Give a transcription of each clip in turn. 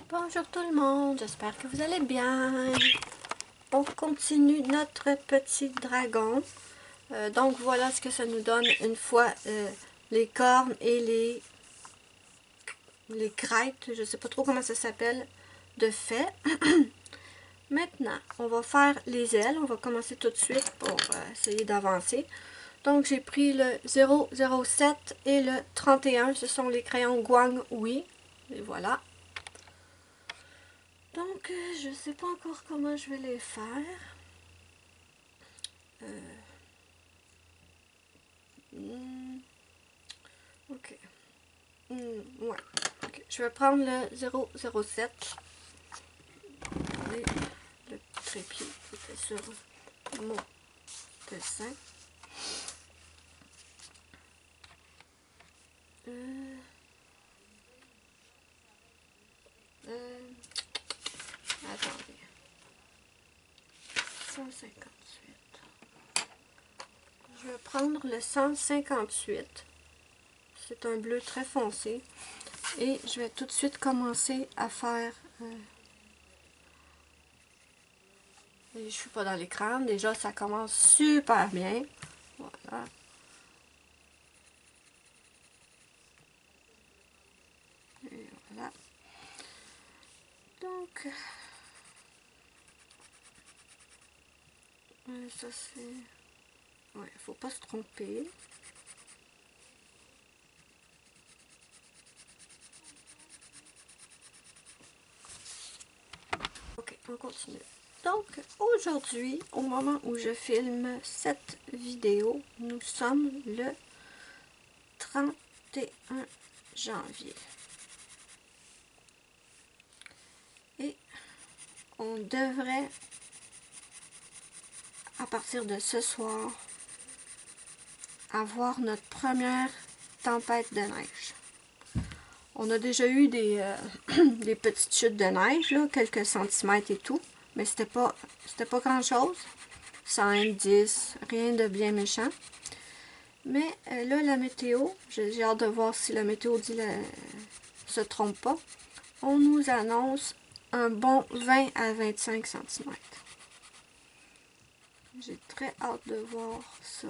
Bonjour tout le monde, j'espère que vous allez bien. On continue notre petit dragon. Donc voilà ce que ça nous donne une fois les cornes et les crêtes, je ne sais pas trop comment ça s'appelle, de fait. Maintenant, on va faire les ailes. On va commencer tout de suite pour essayer d'avancer. Donc j'ai pris le 007 et le 31, ce sont les crayons Guang-Hui. Et voilà. Donc, je sais pas encore comment je vais les faire. Ok. Ouais. Okay. Je vais prendre le 007. Et le trépied qui était sur mon dessin. Attendez. 158. Je vais prendre le 158. C'est un bleu très foncé. Et je vais tout de suite commencer à faire... je ne suis pas dans l'écran. Déjà, ça commence super bien. Voilà. Et voilà. Donc... ça c'est... Ouais, faut pas se tromper. Ok, on continue. Donc, aujourd'hui, au moment où je filme cette vidéo, nous sommes le 31 janvier. Et on devrait, à partir de ce soir, avoir notre première tempête de neige. On a déjà eu des petites chutes de neige, là, quelques centimètres et tout, mais c'était pas grand chose. 5, 10, rien de bien méchant. Mais là, la météo, j'ai hâte de voir si la météo dit se trompe pas. On nous annonce un bon 20 à 25 cm. J'ai très hâte de voir ça.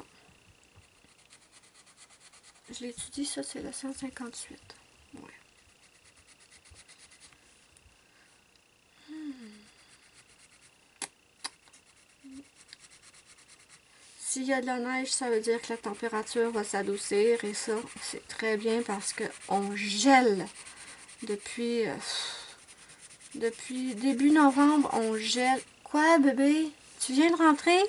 Je l'étudie, ça c'est le 158. Ouais. S'il y a de la neige, ça veut dire que la température va s'adoucir et ça, c'est très bien parce qu'on gèle depuis début novembre, on gèle. Quoi, bébé? Tu viens de rentrer?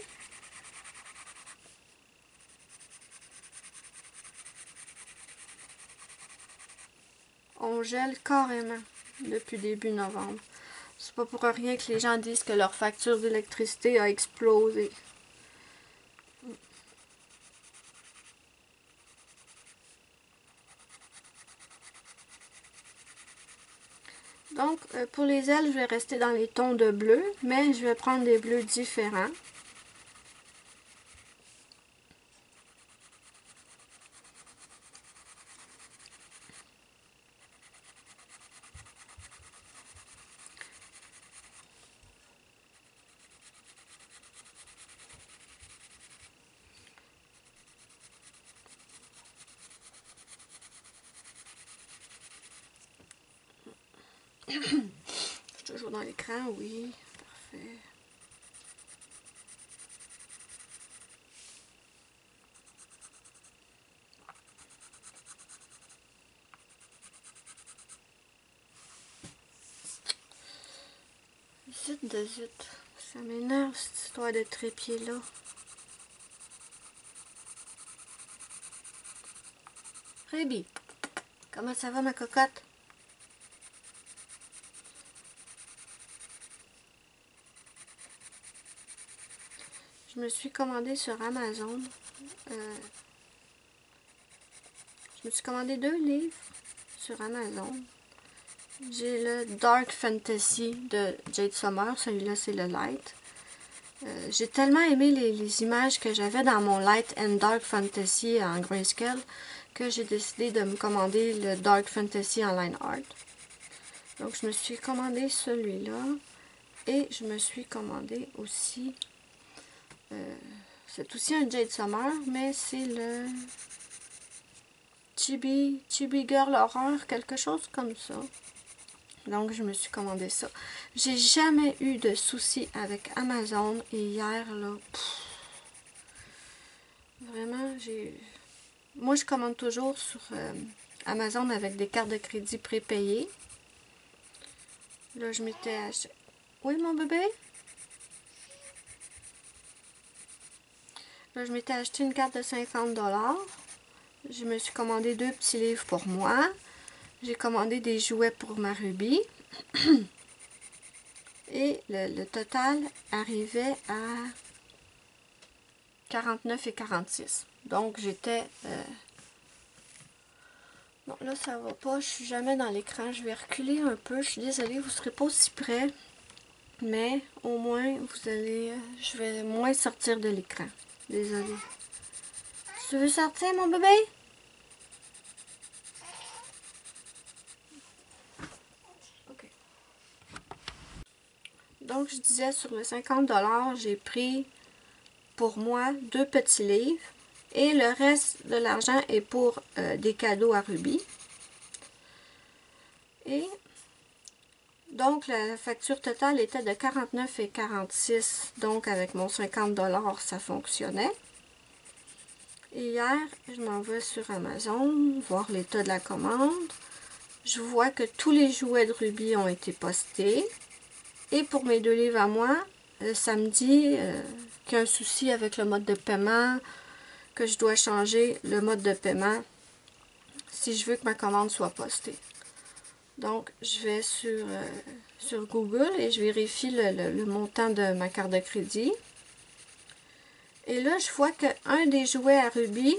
On gèle carrément depuis début novembre. C'est pas pour rien que les gens disent que leur facture d'électricité a explosé. Donc, pour les ailes, je vais rester dans les tons de bleu, mais je vais prendre des bleus différents. Je suis toujours dans l'écran, oui, parfait. Zut de zut, ça m'énerve cette histoire de trépied-là. Rébi, comment ça va ma cocotte? Je me suis commandé sur Amazon. Je me suis commandé 2 livres sur Amazon. J'ai le Dark Fantasy de Jade Summer. Celui-là, c'est le Light. J'ai tellement aimé les images que j'avais dans mon Light and Dark Fantasy en grayscale que j'ai décidé de me commander le Dark Fantasy en line art. Donc, je me suis commandé celui-là. Et je me suis commandé aussi... c'est aussi un Jade Summer, mais c'est le Chibi Girl Horror, quelque chose comme ça. Donc, je me suis commandé ça. J'ai jamais eu de soucis avec Amazon. Et hier, là, vraiment, moi, je commande toujours sur Amazon avec des cartes de crédit prépayées. Là, je m'étais acheté... Oui, mon bébé? Là, je m'étais acheté une carte de 50 $. Je me suis commandé 2 petits livres pour moi. J'ai commandé des jouets pour ma Ruby. Et le total arrivait à 49 et 46. Donc, j'étais... Bon, là, ça va pas. Je suis jamais dans l'écran. Je vais reculer un peu. Je suis désolée, vous ne serez pas aussi près. Mais au moins, vous allez... je vais moins sortir de l'écran. Désolée. Tu veux sortir, mon bébé? OK. Donc, je disais, sur le 50 $, j'ai pris pour moi 2 petits livres. Et le reste de l'argent est pour des cadeaux à Ruby. Et donc, la facture totale était de 49 et 46. Donc, avec mon 50 $, ça fonctionnait. Et hier, je m'en vais sur Amazon, voir l'état de la commande. Je vois que tous les jouets de Ruby ont été postés. Et pour mes 2 livres à moi, ça me dit qu'il y a un souci avec le mode de paiement, que je dois changer le mode de paiement si je veux que ma commande soit postée. Donc, je vais sur Google et je vérifie le montant de ma carte de crédit. Et là, je vois qu'un des jouets à Ruby,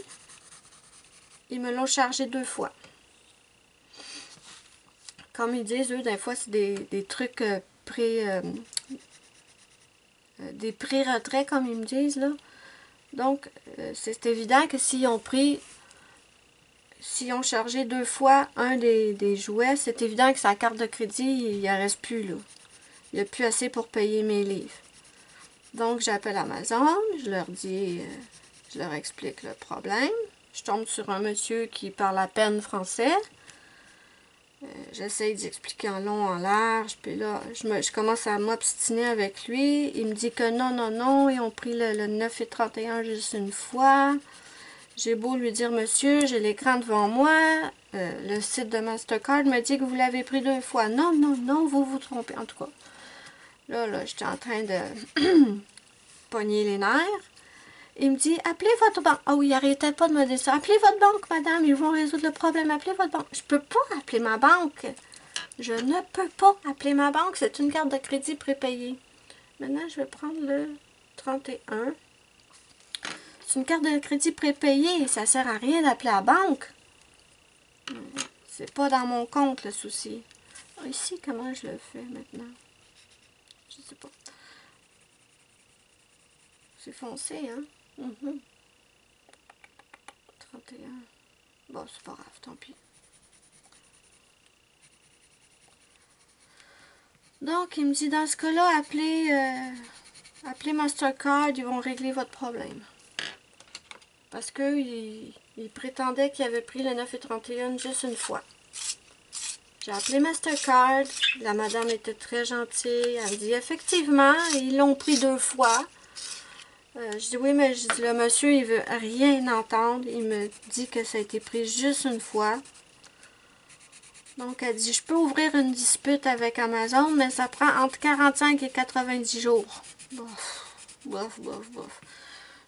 ils me l'ont chargé 2 fois. Comme ils disent, eux, des fois, c'est des trucs des pré-retraits, comme ils me disent, là. Donc, c'est évident que s'ils ont chargé 2 fois un des jouets, c'est évident que sa carte de crédit, il n'y en reste plus, là. Il n'y a plus assez pour payer mes livres. Donc, j'appelle Amazon, je leur dis, je leur explique le problème. Je tombe sur un monsieur qui parle à peine français. J'essaye d'expliquer en long, en large, puis là, je commence à m'obstiner avec lui. Il me dit que non, ils ont pris le 9 et 31 juste une fois. J'ai beau lui dire, monsieur, j'ai l'écran devant moi, le site de Mastercard me dit que vous l'avez pris 2 fois. Non, vous vous trompez, en tout cas. Là, j'étais en train de pogner les nerfs. Il me dit, appelez votre banque. Ah oui, arrêtez pas de me dire ça. Appelez votre banque, madame, ils vont résoudre le problème. Appelez votre banque. Je peux pas appeler ma banque. Je ne peux pas appeler ma banque. C'est une carte de crédit prépayée. Maintenant, je vais prendre le 31. C'est une carte de crédit prépayée. Ça sert à rien d'appeler la banque. C'est pas dans mon compte, le souci. Ici, comment je le fais maintenant? Je sais pas. C'est foncé, hein? 31. Bon, c'est pas grave, tant pis. Donc, il me dit, dans ce cas-là, appelez Mastercard, ils vont régler votre problème. Parce qu'il prétendait qu'il avait pris le 9 et 31 juste une fois. J'ai appelé Mastercard, la madame était très gentille, elle me dit, effectivement, ils l'ont pris 2 fois. Je dis oui, mais je dis, le monsieur, il veut rien entendre. Il me dit que ça a été pris juste une fois. Donc, elle dit, je peux ouvrir une dispute avec Amazon, mais ça prend entre 45 et 90 jours. Bof.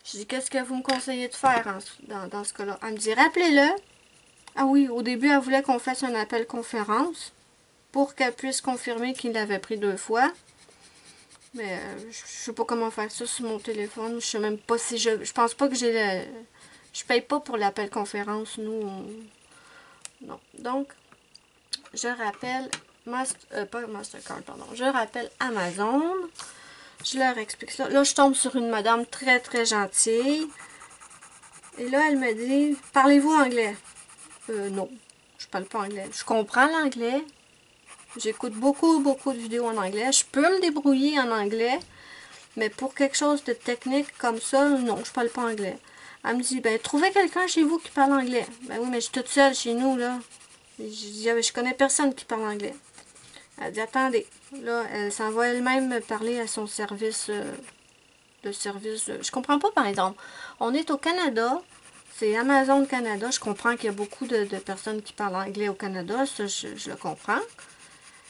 Je dis, qu'est-ce que vous me conseillez de faire dans ce cas-là? Elle me dit, rappelez-le. Ah oui, au début, elle voulait qu'on fasse un appel conférence pour qu'elle puisse confirmer qu'il l'avait pris 2 fois. Mais je sais pas comment faire ça sur mon téléphone. Je sais même pas si je pense pas que j'ai le... Je paye pas pour l'appel conférence, nous. Non. Donc, je rappelle... pas Mastercard, pardon. Je rappelle Amazon. Je leur explique ça. Là, je tombe sur une madame très, très gentille. Et là, elle me dit, parlez-vous anglais? Non, je parle pas anglais. Je comprends l'anglais, J'écoute beaucoup de vidéos en anglais. Je peux me débrouiller en anglais, mais pour quelque chose de technique comme ça, non, je parle pas anglais. Elle me dit, ben, trouvez quelqu'un chez vous qui parle anglais. Ben oui, mais je suis toute seule chez nous, là. Je connais personne qui parle anglais. Elle dit, attendez. Là, elle s'en va elle-même parler à son service, je comprends pas, par exemple. On est au Canada, c'est Amazon Canada. Je comprends qu'il y a beaucoup de personnes qui parlent anglais au Canada, ça, je le comprends.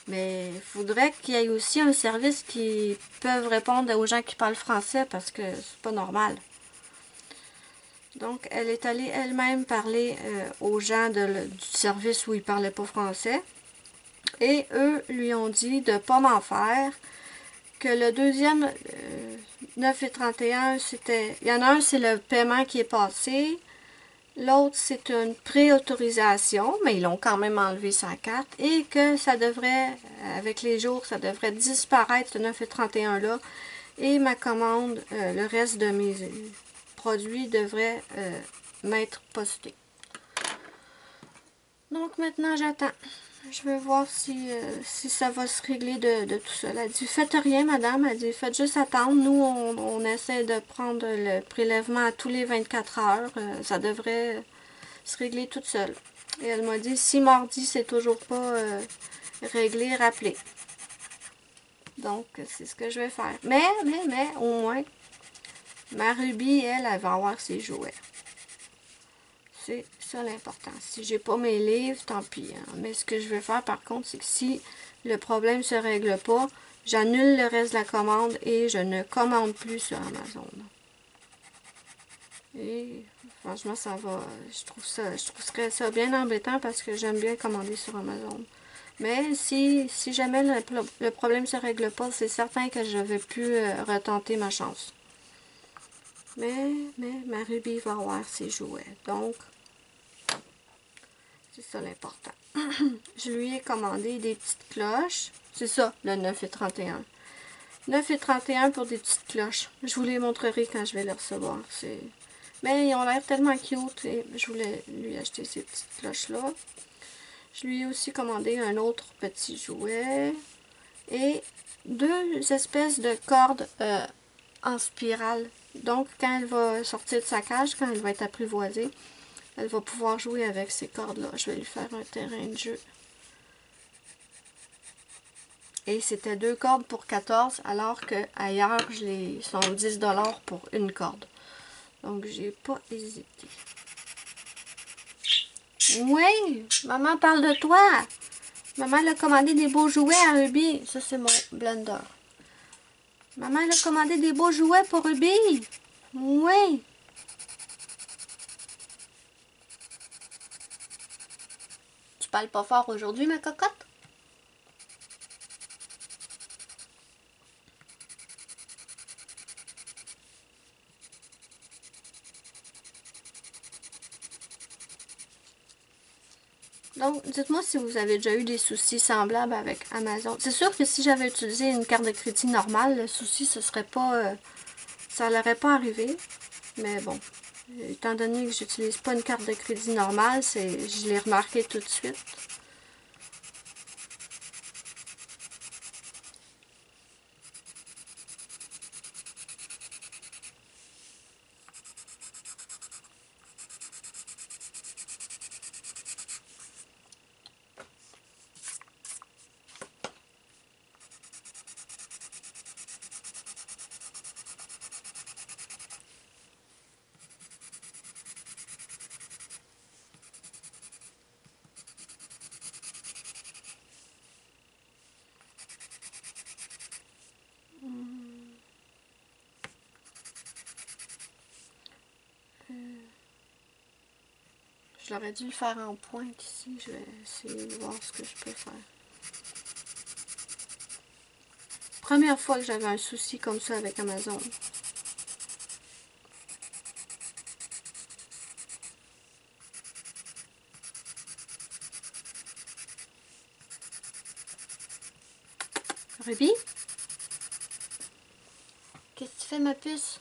Mais il faudrait qu'il y ait aussi un service qui peut répondre aux gens qui parlent français, parce que c'est pas normal. Donc, elle est allée elle-même parler aux gens du service où ils parlaient pas français. Et eux lui ont dit de ne pas m'en faire, que le deuxième 9,31 c'était... Il y en a un, c'est le paiement qui est passé. L'autre, c'est une préautorisation, mais ils l'ont quand même enlevé sa carte. Et que ça devrait, avec les jours, ça devrait disparaître, ce 9,31 là. Et ma commande, le reste de mes produits devrait m'être posté. Donc maintenant, j'attends. Je vais voir si ça va se régler de tout ça. Elle a dit, faites rien, madame. Elle a dit, faites juste attendre. Nous, on essaie de prendre le prélèvement à tous les 24 heures. Ça devrait se régler toute seule. Et elle m'a dit, si mardi, c'est toujours pas réglé, rappelez. Donc, c'est ce que je vais faire. Mais, au moins, ma Ruby, elle va avoir ses jouets. C'est ça l'important. Si j'ai pas mes livres, tant pis. Hein. Mais ce que je vais faire par contre, c'est que si le problème ne se règle pas, j'annule le reste de la commande et je ne commande plus sur Amazon. Et franchement, ça va. Je trouverais ça bien embêtant parce que j'aime bien commander sur Amazon. Mais si jamais le problème ne se règle pas, c'est certain que je ne vais plus retenter ma chance. Mais ma Ruby va avoir ses jouets. Donc, c'est ça l'important. Je lui ai commandé des petites cloches. C'est ça, le 9,31. 9,31 pour des petites cloches. Je vous les montrerai quand je vais les recevoir. Mais ils ont l'air tellement cute et je voulais lui acheter ces petites cloches-là. Je lui ai aussi commandé un autre petit jouet. Et deux espèces de cordes en spirale. Donc, quand elle va sortir de sa cage, quand elle va être apprivoisée, elle va pouvoir jouer avec ces cordes-là. Je vais lui faire un terrain de jeu. Et c'était 2 cordes pour 14, alors que ailleurs, sont 10 $ pour une corde. Donc, j'ai pas hésité. Oui, maman parle de toi. Maman elle a commandé des beaux jouets à Ruby. Ça, c'est mon blender. Maman elle a commandé des beaux jouets pour Ruby. Oui. Tu parles pas fort aujourd'hui, ma cocotte? Donc, dites-moi si vous avez déjà eu des soucis semblables avec Amazon. C'est sûr que si j'avais utilisé une carte de crédit normale, le souci, ce serait pas... ça n'aurait pas arrivé. Mais bon, étant donné que j'utilise pas une carte de crédit normale, je l'ai remarqué tout de suite. J'aurais dû le faire en pointe ici. Je vais essayer de voir ce que je peux faire. Première fois que j'avais un souci comme ça avec Amazon. Ruby? Qu'est-ce que tu fais, ma puce?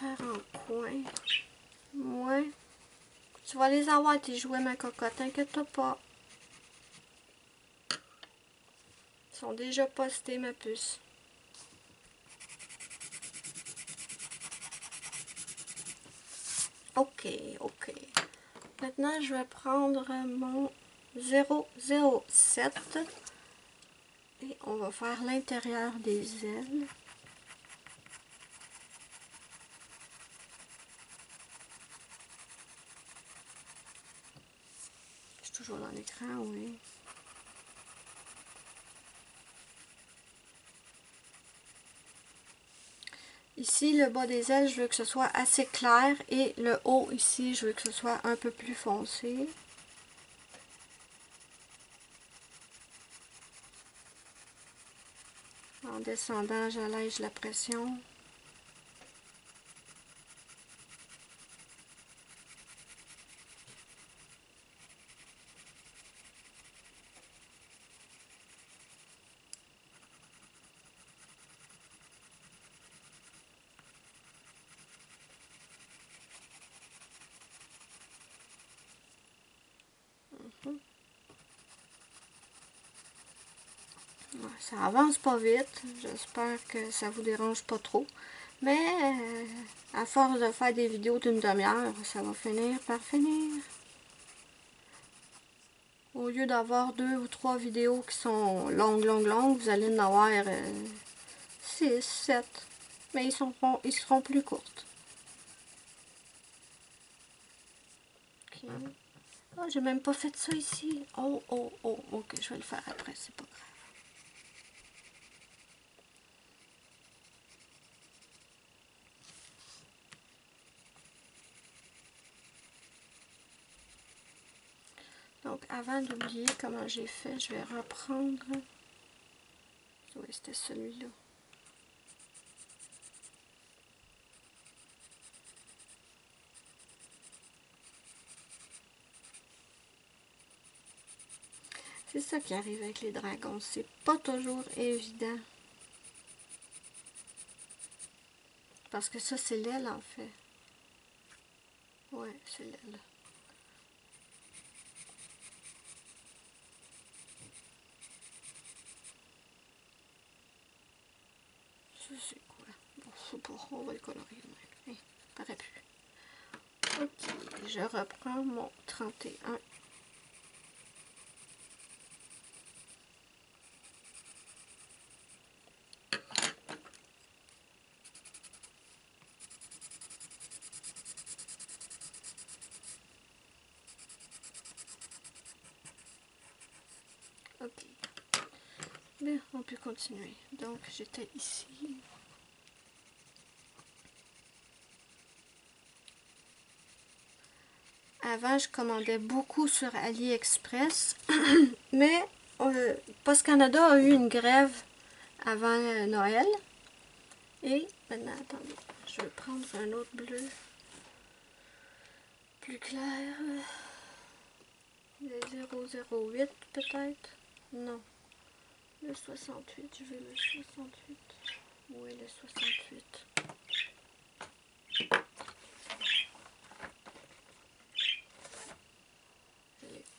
faire en coin. Ouais. Tu vas les avoir, tes jouets, ma cocotte, t'inquiète pas. Ils sont déjà postés, ma puce. Ok, ok. Maintenant, je vais prendre mon 007 et on va faire l'intérieur des ailes. Je suis toujours dans l'écran, oui. Ici, le bas des ailes, je veux que ce soit assez clair et le haut ici, je veux que ce soit un peu plus foncé. En descendant, j'allège la pression. Ça avance pas vite, j'espère que ça vous dérange pas trop. Mais à force de faire des vidéos d'une demi-heure, ça va finir par finir. Au lieu d'avoir 2 ou 3 vidéos qui sont longues, vous allez en avoir 6, 7. Mais ils seront plus courtes. Ok. Oh, j'ai même pas fait ça ici. Oh, ok, je vais le faire après, c'est pas grave. Donc, avant d'oublier comment j'ai fait, je vais reprendre... Oui, c'était celui-là. C'est ça qui arrive avec les dragons, c'est pas toujours évident. Parce que ça, c'est l'aile, en fait. Ouais, c'est l'aile. Ça, c'est quoi? Bon, je sais pas, on va le colorier. Hein, paraît plus. Ok, je reprends mon 31. Ok. Bien, on peut continuer. Donc, j'étais ici. Avant, je commandais beaucoup sur AliExpress, mais Post Canada a eu une grève avant Noël. Et maintenant, attendez, je vais prendre un autre bleu plus clair. Le 008 peut-être? Non. Le 68, je veux le 68. Oui, le 68.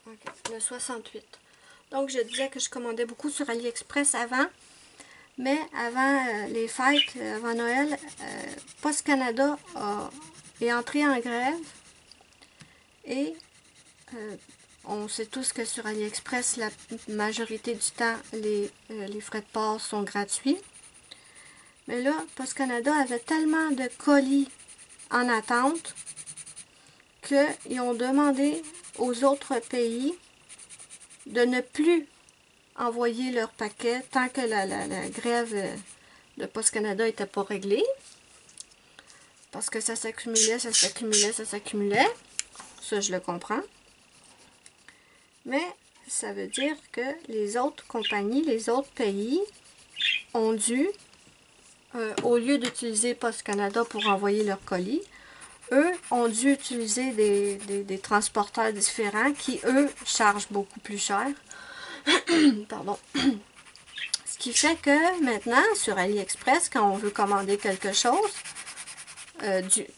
Ok, le 68. Donc, je disais que je commandais beaucoup sur AliExpress avant. Mais avant les fêtes, avant Noël, Post Canada est entré en grève. Et on sait tous que sur AliExpress, la majorité du temps, les frais de port sont gratuits. Mais là, Post Canada avait tellement de colis en attente qu'ils ont demandé aux autres pays de ne plus envoyer leurs paquets tant que la grève de Post Canada n'était pas réglée. Parce que ça s'accumulait, ça s'accumulait, ça s'accumulait. Ça, je le comprends. Mais ça veut dire que les autres compagnies, les autres pays ont dû, au lieu d'utiliser Post Canada pour envoyer leurs colis, eux ont dû utiliser des transporteurs différents qui, eux, chargent beaucoup plus cher. Pardon. Ce qui fait que maintenant, sur AliExpress, quand on veut commander quelque chose,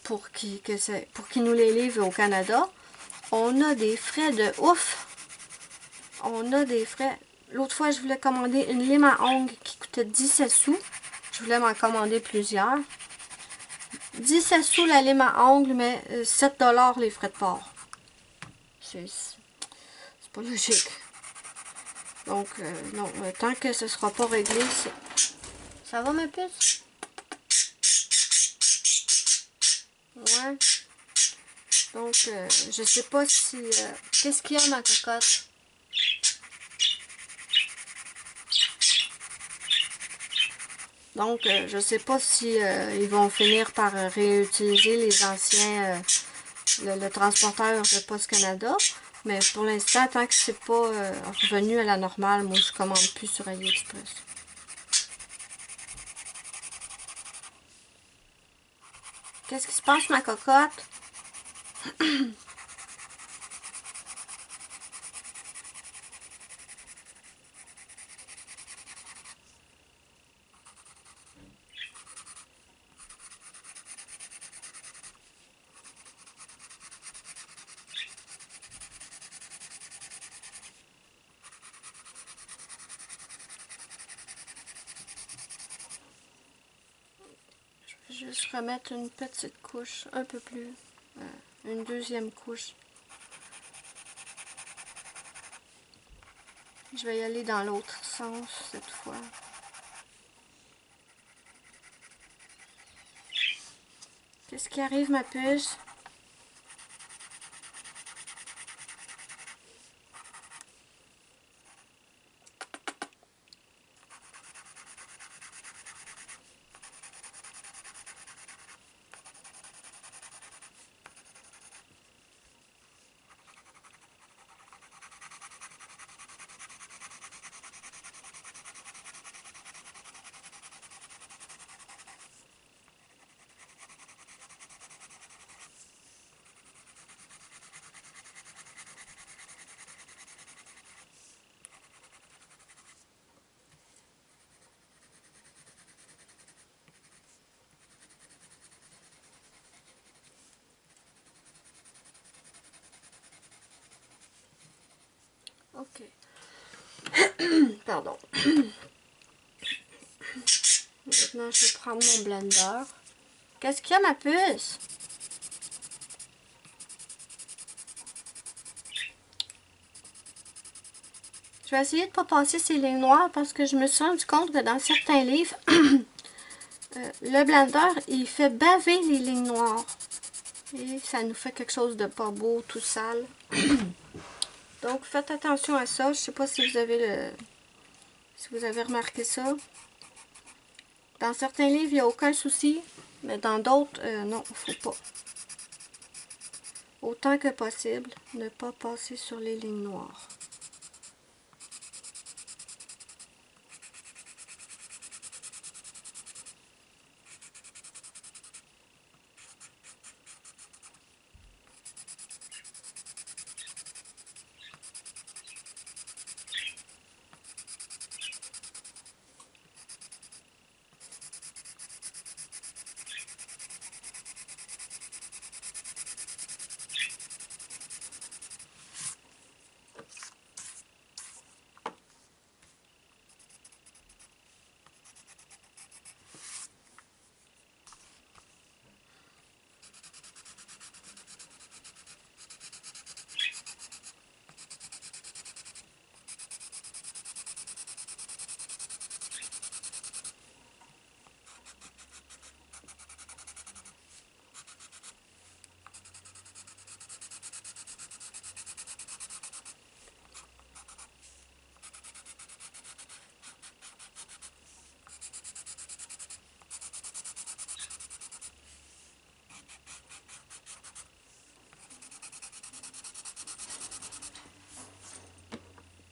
pour qu'il nous les livre au Canada. On a des frais de ouf. On a des frais. L'autre fois, je voulais commander une lime à ongles qui coûtait 17 sous. Je voulais m'en commander plusieurs. 17 sous la lime à ongles, mais 7 $ les frais de port. C'est pas logique. Donc, non, tant que ce sera pas réglé, ça va ma puce? Ouais. Donc, je sais pas si... qu'est-ce qu'il y a, ma cocotte? Donc, je sais pas si ils vont finir par réutiliser les anciens... le transporteur de Post Canada. Mais pour l'instant, tant que c'est pas revenu à la normale, moi, je commande plus sur AliExpress. Qu'est-ce qui se passe, ma cocotte? Je vais juste remettre une petite couche, un peu plus, une deuxième couche. Je vais y aller dans l'autre sens cette fois. Qu'est-ce qui arrive, ma puce? Ok. Pardon. Maintenant, je vais prendre mon blender. Qu'est-ce qu'il y a, ma puce? Je vais essayer de ne pas passer ces lignes noires parce que je me suis rendu compte que dans certains livres, le blender, il fait baver les lignes noires. Et ça nous fait quelque chose de pas beau, tout sale. Donc, faites attention à ça. Je sais pas si vous avez remarqué ça. Dans certains livres, il n'y a aucun souci. Mais dans d'autres, non, il ne faut pas. Autant que possible, ne pas passer sur les lignes noires.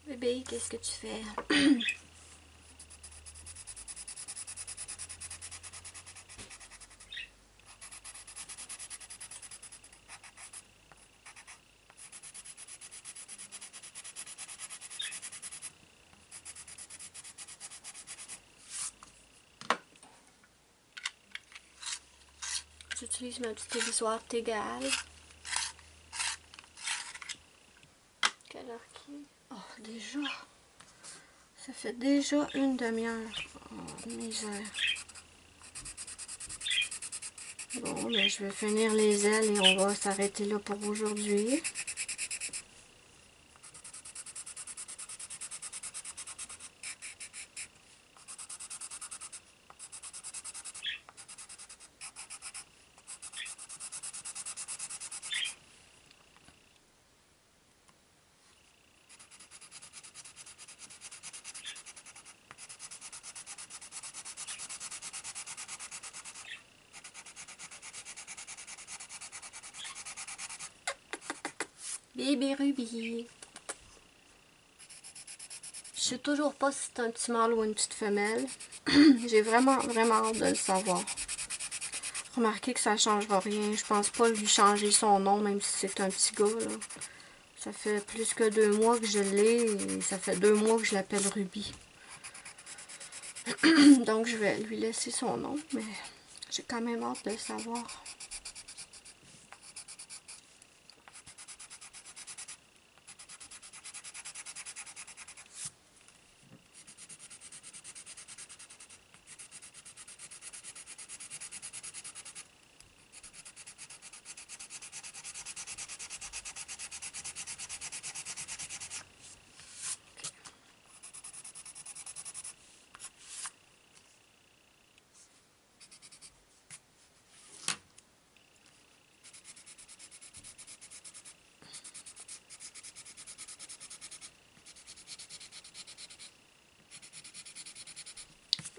Bébé, qu'est-ce que tu fais? j'utilise ma petite téléviseur Tegal. Quelle heure qui est? Oh, déjà! Ça fait déjà une demi-heure. Oh, misère. Bon, ben je vais finir les ailes et on va s'arrêter là pour aujourd'hui. Bébé Ruby. Je sais toujours pas si c'est un petit mâle ou une petite femelle. J'ai vraiment hâte de le savoir. Remarquez que ça ne changera rien. Je pense pas lui changer son nom, même si c'est un petit gars. Là. Ça fait plus que 2 mois que je l'ai et ça fait 2 mois que je l'appelle Ruby. Donc je vais lui laisser son nom, mais j'ai quand même hâte de le savoir.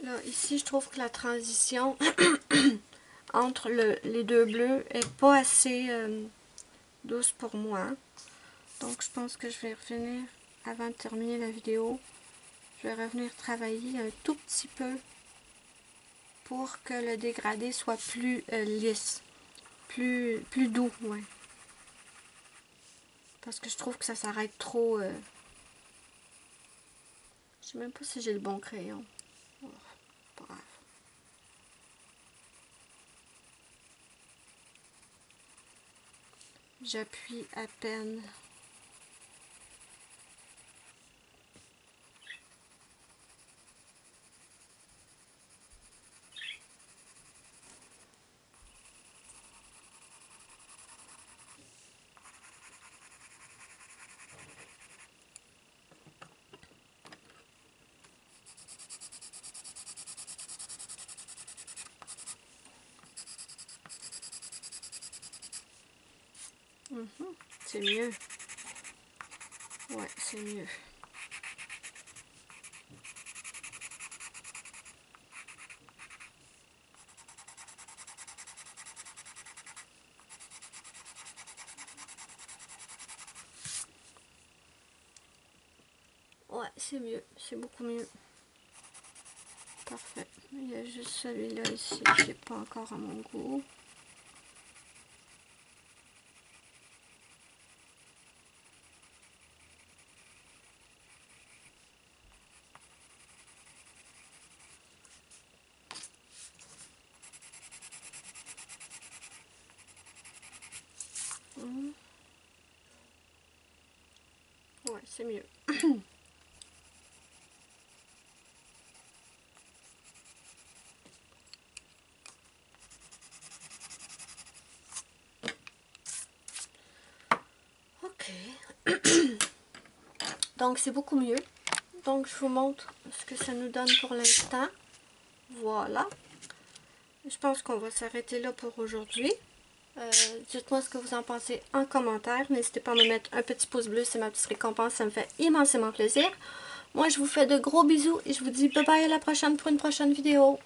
Là, ici, je trouve que la transition entre les deux bleus est pas assez douce pour moi. Donc, je pense que je vais revenir, avant de terminer la vidéo, je vais revenir travailler un tout petit peu pour que le dégradé soit plus lisse, plus doux, ouais. Parce que je trouve que ça s'arrête trop. Je sais même pas si j'ai le bon crayon. Oh, pas grave. J'appuie à peine. C'est mieux. Ouais, c'est mieux. Ouais, c'est mieux. C'est beaucoup mieux. Parfait. Il y a juste celui-là ici qui n'est pas encore à mon goût. Ouais, c'est mieux. Ok. Donc, c'est beaucoup mieux. Donc, je vous montre ce que ça nous donne pour l'instant. Voilà. Je pense qu'on va s'arrêter là pour aujourd'hui. Dites-moi ce que vous en pensez en commentaire. N'hésitez pas à me mettre un petit pouce bleu, c'est ma petite récompense. Ça me fait immensément plaisir. Moi, je vous fais de gros bisous et je vous dis bye bye à la prochaine pour une prochaine vidéo.